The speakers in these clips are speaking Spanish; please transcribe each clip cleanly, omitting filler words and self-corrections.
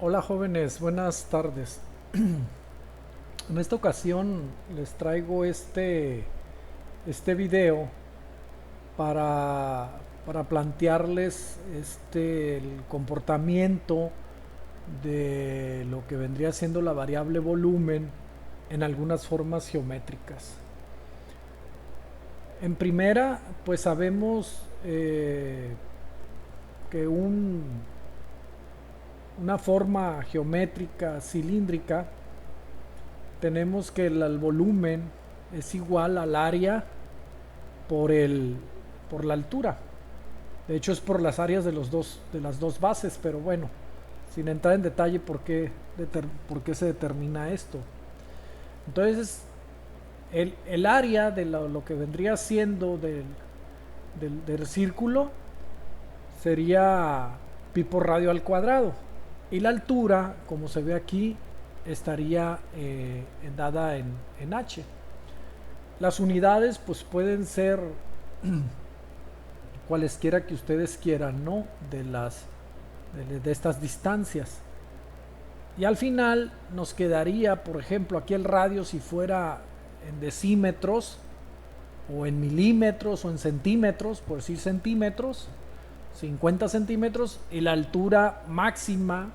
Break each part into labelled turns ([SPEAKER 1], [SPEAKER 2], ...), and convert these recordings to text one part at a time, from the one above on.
[SPEAKER 1] Hola jóvenes, buenas tardes. En esta ocasión les traigo este video para, para plantearles el comportamiento de lo que vendría siendo la variable volumen en algunas formas geométricas. En primera, pues sabemos que una forma geométrica cilíndrica tenemos que el volumen es igual al área por por la altura. De hecho es por las áreas de las dos bases, pero bueno, sin entrar en detalle por qué se determina esto. Entonces, el área de lo que vendría siendo del círculo sería pi por radio al cuadrado. Y la altura, como se ve aquí, estaría dada en h. Las unidades pues pueden ser cualesquiera que ustedes quieran, ¿no? De estas distancias. Y al final nos quedaría, por ejemplo, aquí el radio si fuera en decímetros o en milímetros o en centímetros, por decir centímetros, 50 centímetros, y la altura máxima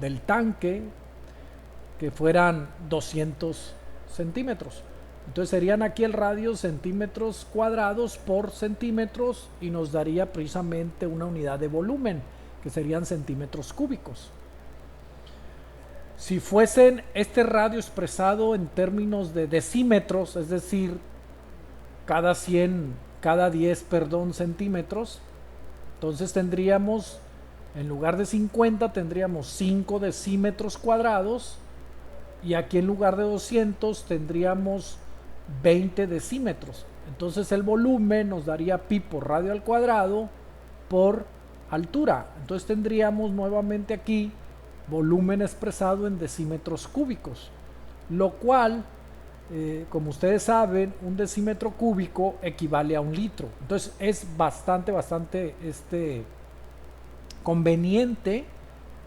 [SPEAKER 1] del tanque que fueran 200 centímetros. Entonces serían aquí el radio centímetros cuadrados por centímetros y nos daría precisamente una unidad de volumen, que serían centímetros cúbicos. Si fuesen este radio expresado en términos de decímetros, es decir, cada 10, perdón, centímetros, entonces tendríamos, en lugar de 50, tendríamos 5 decímetros cuadrados, y aquí en lugar de 200 tendríamos 20 decímetros. Entonces el volumen nos daría pi por radio al cuadrado por altura. Entonces tendríamos nuevamente aquí volumen expresado en decímetros cúbicos, lo cual, como ustedes saben, un decímetro cúbico equivale a un litro. Entonces es bastante conveniente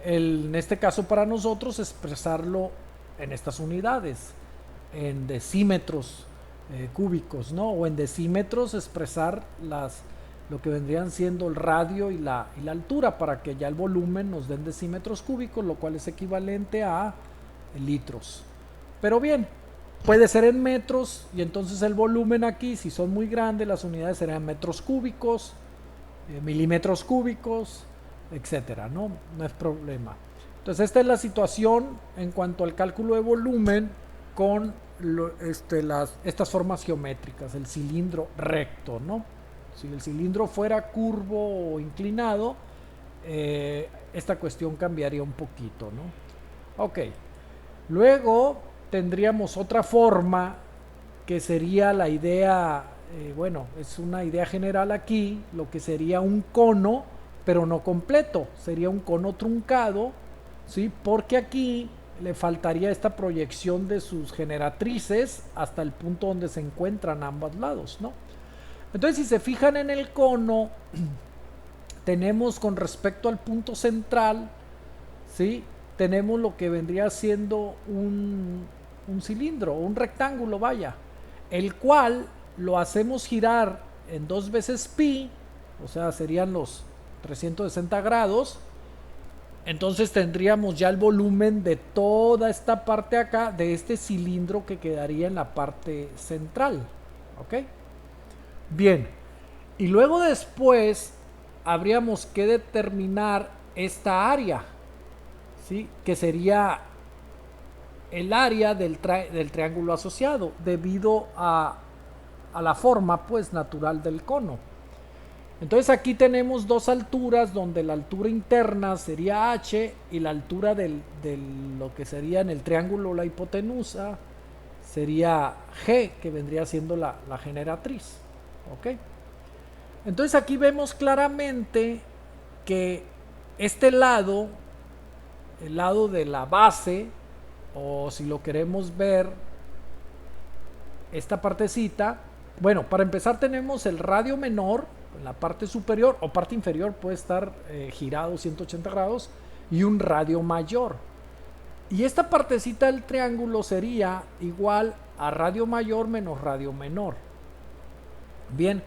[SPEAKER 1] en este caso para nosotros expresarlo en estas unidades, en decímetros cúbicos, ¿no? O en decímetros expresar lo que vendrían siendo el radio y la altura, para que ya el volumen nos den decímetros cúbicos, lo cual es equivalente a litros. Pero bien, puede ser en metros, y entonces el volumen aquí, si son muy grandes, las unidades serán metros cúbicos, milímetros cúbicos, etcétera, ¿no? No es problema. Entonces esta es la situación en cuanto al cálculo de volumen con estas formas geométricas, el cilindro recto, ¿no? Si el cilindro fuera curvo o inclinado, esta cuestión cambiaría un poquito, ¿no? Ok, luego tendríamos otra forma que sería la idea, bueno, es una idea general aquí, lo que sería un cono, pero no completo, sería un cono truncado, ¿sí? Porque aquí le faltaría esta proyección de sus generatrices hasta el punto donde se encuentran ambos lados, ¿no? Entonces, si se fijan en el cono, tenemos con respecto al punto central, ¿sí? Tenemos lo que vendría siendo un cilindro, un rectángulo, vaya, el cual lo hacemos girar en 2 veces pi, o sea, serían los 360 grados. Entonces tendríamos ya el volumen de toda esta parte acá, de este cilindro que quedaría en la parte central. ¿Ok? Bien. Y luego después habríamos que determinar esta área, ¿sí? Que sería el área del triángulo asociado, debido a la forma pues natural del cono. Entonces aquí tenemos dos alturas, donde la altura interna sería h y la altura de lo que sería en el triángulo la hipotenusa sería g, que vendría siendo la generatriz. ¿Ok? Entonces aquí vemos claramente que este lado, el lado de la base, o si lo queremos ver, esta partecita, bueno, para empezar tenemos el radio menor en la parte superior, o parte inferior puede estar girado 180 grados, y un radio mayor. Y esta partecita del triángulo sería igual a radio mayor menos radio menor. Bien,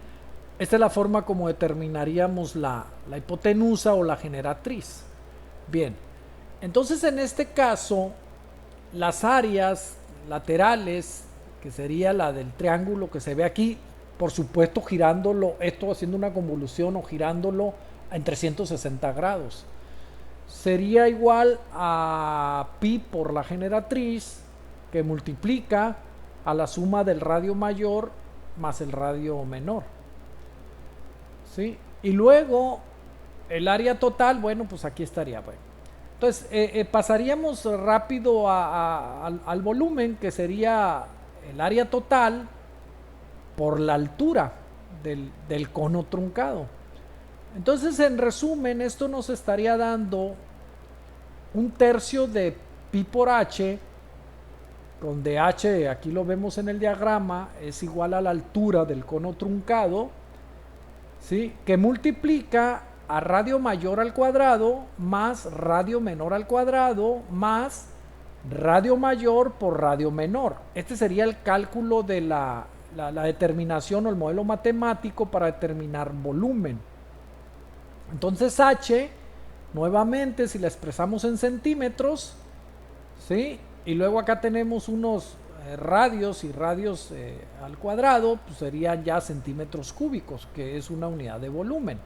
[SPEAKER 1] esta es la forma como determinaríamos la hipotenusa o la generatriz. Bien, entonces en este caso, las áreas laterales, que sería la del triángulo que se ve aquí, por supuesto girándolo, esto haciendo una convolución o girándolo en 360 grados, sería igual a pi por la generatriz, que multiplica a la suma del radio mayor más el radio menor. ¿Sí? Y luego el área total, bueno, pues aquí estaría. Bueno. Entonces, pasaríamos rápido al volumen, que sería el área total por la altura del cono truncado. Entonces, en resumen, esto nos estaría dando un tercio de pi por h, donde h, aquí lo vemos en el diagrama, es igual a la altura del cono truncado, ¿sí? Que multiplica a radio mayor al cuadrado más radio menor al cuadrado más radio mayor por radio menor. Este sería el cálculo de la determinación o el modelo matemático para determinar volumen. Entonces h, nuevamente, si la expresamos en centímetros, ¿sí? Y luego acá tenemos unos radios y radios al cuadrado, pues serían ya centímetros cúbicos, que es una unidad de volumen.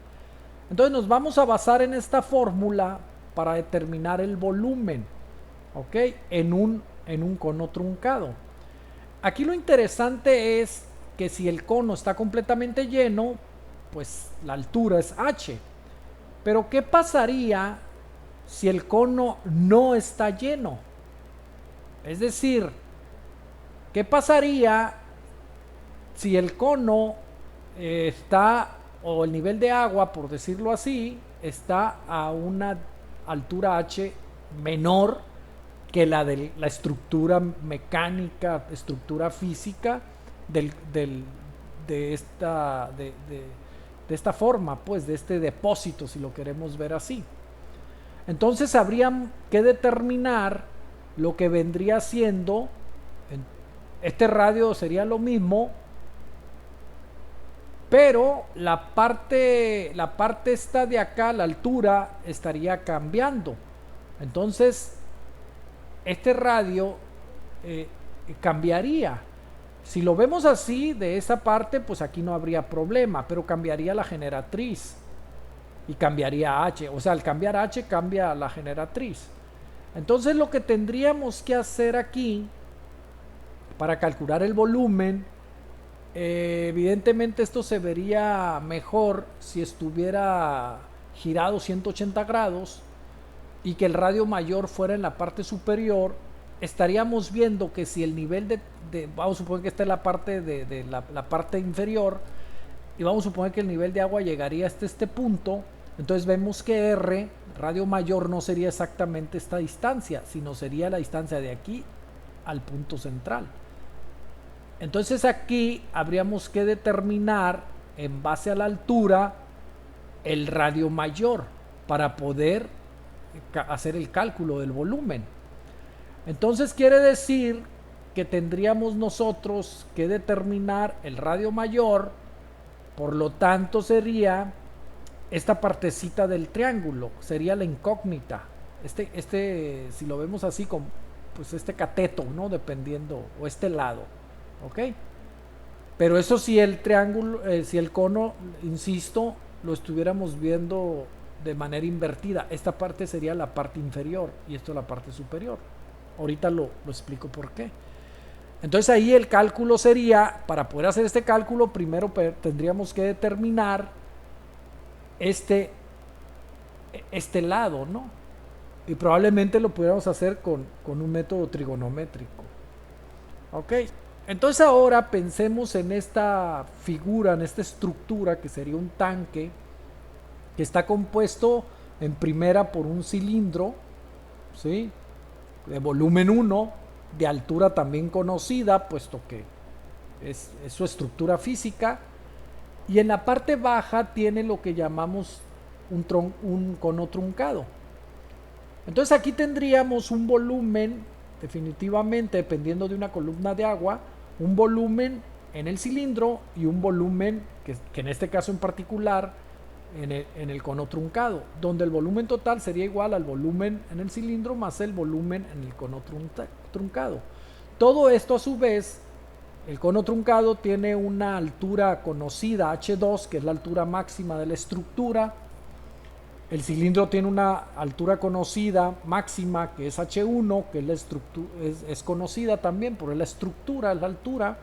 [SPEAKER 1] Entonces nos vamos a basar en esta fórmula para determinar el volumen, ¿ok? En un cono truncado. Aquí lo interesante es que si el cono está completamente lleno, pues la altura es h. Pero ¿qué pasaría si el cono no está lleno? Es decir, ¿qué pasaría si el cono está, o el nivel de agua, por decirlo así, está a una altura h menor que la de la estructura mecánica, estructura física de esta forma, pues de este depósito, si lo queremos ver así? Entonces habría que determinar lo que vendría siendo, este radio sería lo mismo, pero la parte esta de acá, la altura, estaría cambiando. Entonces este radio cambiaría. Si lo vemos así, de esa parte, pues aquí no habría problema, pero cambiaría la generatriz y cambiaría h. O sea, al cambiar h cambia la generatriz. Entonces lo que tendríamos que hacer aquí para calcular el volumen, evidentemente esto se vería mejor si estuviera girado 180 grados y que el radio mayor fuera en la parte superior. Estaríamos viendo que si el nivel vamos a suponer que esta es la parte de la parte inferior, y vamos a suponer que el nivel de agua llegaría hasta este punto. Entonces vemos que R, radio mayor, no sería exactamente esta distancia, sino sería la distancia de aquí al punto central. Entonces aquí habríamos que determinar, en base a la altura, el radio mayor para poder hacer el cálculo del volumen. Entonces quiere decir que tendríamos nosotros que determinar el radio mayor, por lo tanto sería esta partecita del triángulo, sería la incógnita. Si lo vemos así, pues este cateto, ¿no? Dependiendo, o este lado, ¿ok? Pero eso si el triángulo, si el cono, insisto, lo estuviéramos viendo de manera invertida. Esta parte sería la parte inferior y esto la parte superior. Ahorita lo explico por qué. Entonces ahí el cálculo sería, para poder hacer este cálculo, primero tendríamos que determinar este lado, ¿no? Y probablemente lo pudiéramos hacer con un método trigonométrico. ¿Ok? Entonces ahora pensemos en esta figura, en esta estructura que sería un tanque que está compuesto en primera por un cilindro, ¿sí? De volumen 1, de altura también conocida, puesto que es su estructura física, y en la parte baja tiene lo que llamamos un cono truncado. Entonces aquí tendríamos un volumen, definitivamente, dependiendo de una columna de agua, un volumen en el cilindro y un volumen, que en este caso en particular, en el cono truncado, donde el volumen total sería igual al volumen en el cilindro más el volumen en el cono truncado. Todo esto a su vez, el cono truncado tiene una altura conocida, H2, que es la altura máxima de la estructura. El cilindro tiene una altura conocida máxima, que es H1, que es la estructura, es conocida también por la estructura, la altura.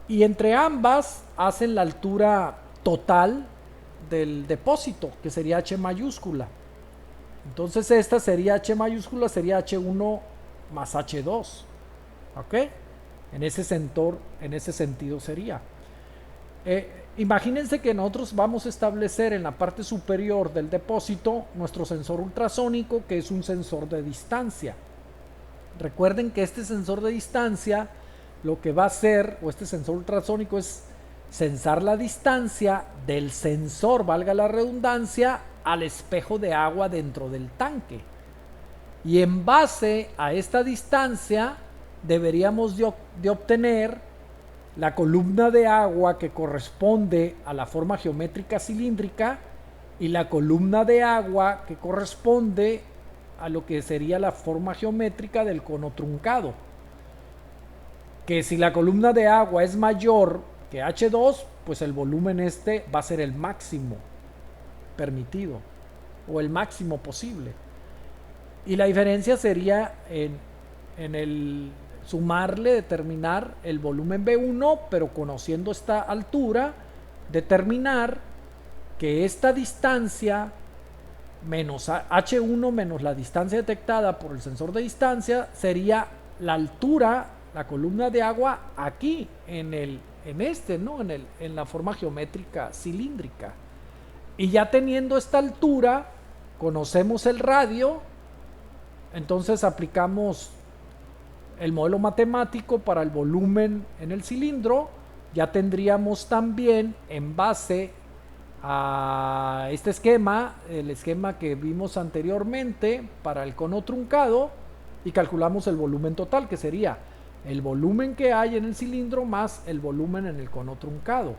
[SPEAKER 1] Y entre ambas hacen la altura total del depósito, que sería H mayúscula. Entonces esta sería H mayúscula, sería H1 más H2. ¿Ok? En ese sentido sería. Imagínense que nosotros vamos a establecer en la parte superior del depósito nuestro sensor ultrasónico, que es un sensor de distancia. Recuerden que este sensor de distancia lo que va a hacer, o este sensor ultrasónico, es censar la distancia del sensor, valga la redundancia, al espejo de agua dentro del tanque. Y en base a esta distancia deberíamos de obtener la columna de agua que corresponde a la forma geométrica cilíndrica y la columna de agua que corresponde a lo que sería la forma geométrica del cono truncado. Que si la columna de agua es mayor que H2, pues el volumen este va a ser el máximo permitido o el máximo posible. Y la diferencia sería en el sumarle, determinar el volumen B1, pero conociendo esta altura, determinar que esta distancia menos H1 menos la distancia detectada por el sensor de distancia sería la altura, la columna de agua aquí en la forma geométrica cilíndrica. Y ya teniendo esta altura, conocemos el radio, entonces aplicamos el modelo matemático para el volumen en el cilindro. Ya tendríamos también, en base a este esquema, el esquema que vimos anteriormente para el cono truncado, y calculamos el volumen total, que sería el volumen que hay en el cilindro más el volumen en el cono truncado.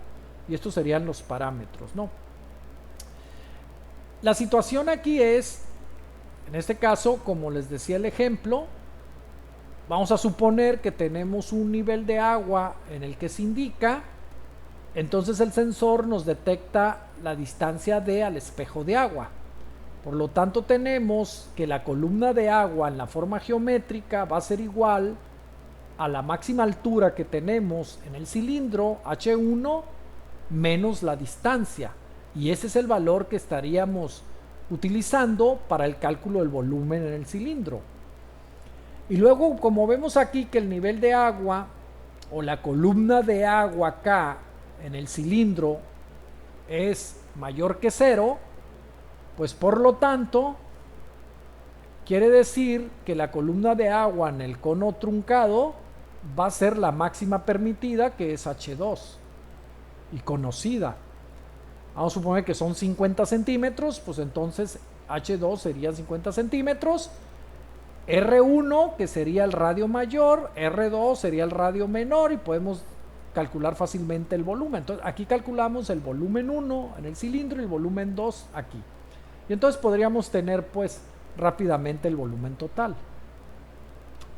[SPEAKER 1] Y estos serían los parámetros, ¿no? La situación aquí es, en este caso, como les decía el ejemplo, vamos a suponer que tenemos un nivel de agua en el que se indica, entonces el sensor nos detecta la distancia D al espejo de agua. Por lo tanto, tenemos que la columna de agua en la forma geométrica va a ser igual a la máxima altura que tenemos en el cilindro, H1, menos la distancia. Y ese es el valor que estaríamos utilizando para el cálculo del volumen en el cilindro. Y luego, como vemos aquí que el nivel de agua o la columna de agua acá en el cilindro es mayor que 0, pues por lo tanto quiere decir que la columna de agua en el cono truncado va a ser la máxima permitida, que es H2 y conocida. Vamos a suponer que son 50 centímetros, pues entonces H2 serían 50 centímetros, R1 que sería el radio mayor, R2 sería el radio menor, y podemos calcular fácilmente el volumen. Entonces aquí calculamos el volumen 1 en el cilindro y el volumen 2 aquí. Y entonces podríamos tener pues rápidamente el volumen total.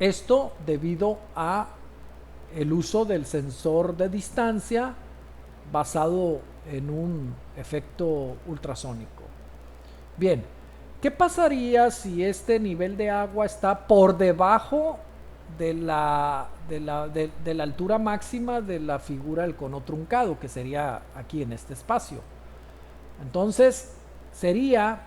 [SPEAKER 1] Esto debido a el uso del sensor de distancia basado en un efecto ultrasónico. Bien, ¿qué pasaría si este nivel de agua está por debajo de la altura máxima de la figura del cono truncado, que sería aquí en este espacio? Entonces sería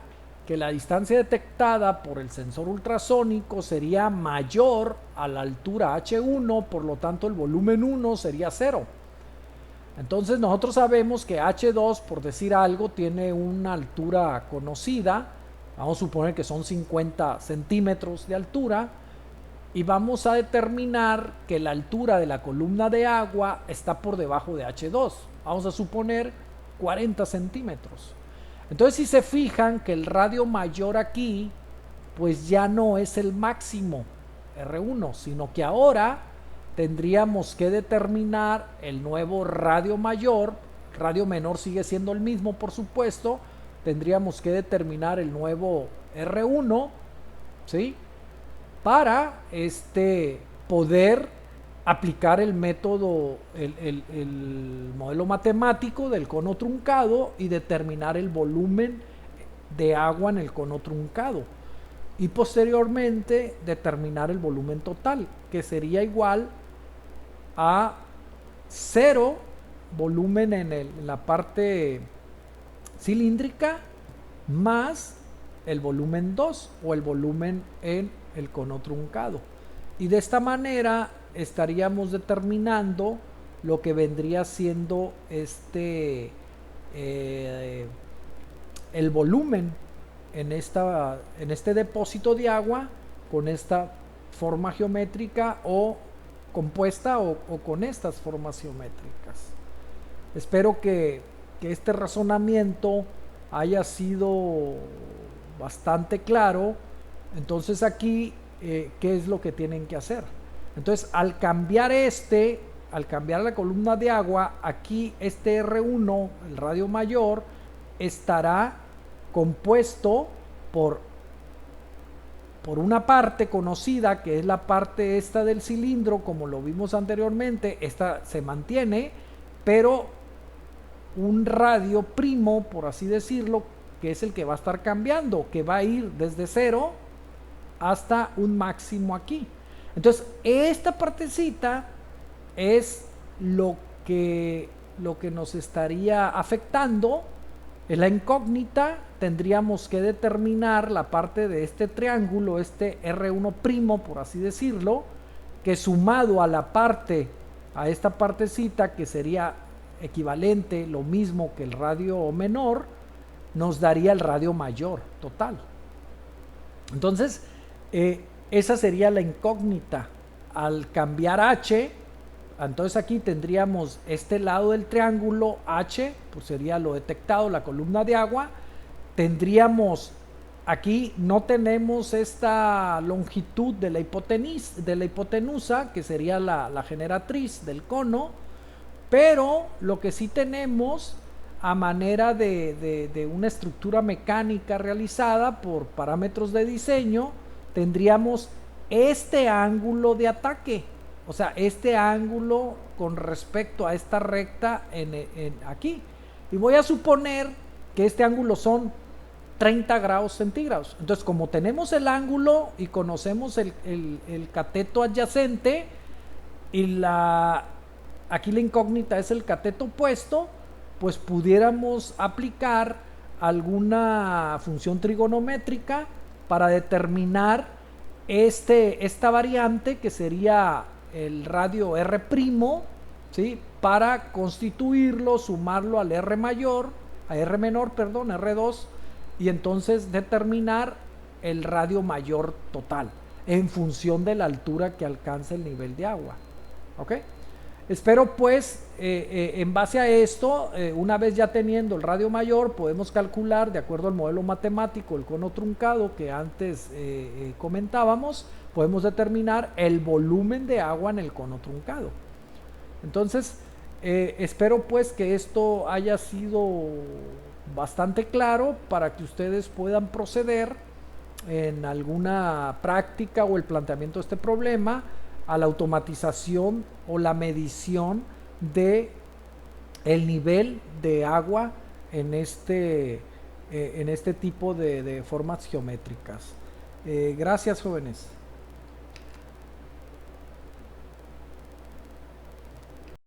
[SPEAKER 1] que la distancia detectada por el sensor ultrasónico sería mayor a la altura H1, por lo tanto el volumen 1 sería 0. Entonces nosotros sabemos que H2, por decir algo, tiene una altura conocida. Vamos a suponer que son 50 centímetros de altura. Y vamos a determinar que la altura de la columna de agua está por debajo de H2. Vamos a suponer 40 centímetros. Entonces, si se fijan que el radio mayor aquí, pues ya no es el máximo R1, sino que ahora tendríamos que determinar el nuevo radio mayor. Radio menor sigue siendo el mismo, por supuesto. Tendríamos que determinar el nuevo R1, ¿sí? Para poder aplicar el método, el modelo matemático del cono truncado y determinar el volumen de agua en el cono truncado. Y posteriormente determinar el volumen total, que sería igual a 0 volumen en la parte cilíndrica más el volumen 2 o el volumen en el cono truncado. Y de esta manera estaríamos determinando lo que vendría siendo el volumen en este depósito de agua con esta forma geométrica o compuesta o con estas formas geométricas. Espero que este razonamiento haya sido bastante claro. Entonces aquí, ¿qué es lo que tienen que hacer? Entonces, al cambiar la columna de agua, aquí este R1, el radio mayor, estará compuesto por una parte conocida, que es la parte esta del cilindro, como lo vimos anteriormente. Esta se mantiene, pero un radio primo, por así decirlo, que es el que va a estar cambiando, que va a ir desde 0 hasta un máximo aquí. Entonces, esta partecita es lo que nos estaría afectando. En la incógnita tendríamos que determinar la parte de este triángulo, este R1', por así decirlo, que sumado a esta partecita, que sería equivalente, lo mismo que el radio menor, nos daría el radio mayor total. Entonces, esa sería la incógnita. Al cambiar H, entonces aquí tendríamos este lado del triángulo H, pues sería lo detectado, la columna de agua. Tendríamos aquí, no tenemos esta longitud de la hipotenusa, que sería la generatriz del cono, pero lo que sí tenemos, a manera de una estructura mecánica realizada por parámetros de diseño, tendríamos este ángulo de ataque, o sea, este ángulo con respecto a esta recta aquí. Y voy a suponer que este ángulo son 30 grados centígrados. Entonces, como tenemos el ángulo y conocemos el cateto adyacente y aquí la incógnita es el cateto opuesto, pues pudiéramos aplicar alguna función trigonométrica para determinar esta variante, que sería el radio R', ¿sí? Para constituirlo, sumarlo al R menor, R2, y entonces determinar el radio mayor total en función de la altura que alcanza el nivel de agua. ¿Ok? Espero pues, en base a esto, una vez ya teniendo el radio mayor, podemos calcular, de acuerdo al modelo matemático, el cono truncado que antes comentábamos, podemos determinar el volumen de agua en el cono truncado. Entonces, espero pues que esto haya sido bastante claro para que ustedes puedan proceder en alguna práctica o el planteamiento de este problema a la automatización o la medición de el nivel de agua en este tipo de formas geométricas. Gracias, jóvenes.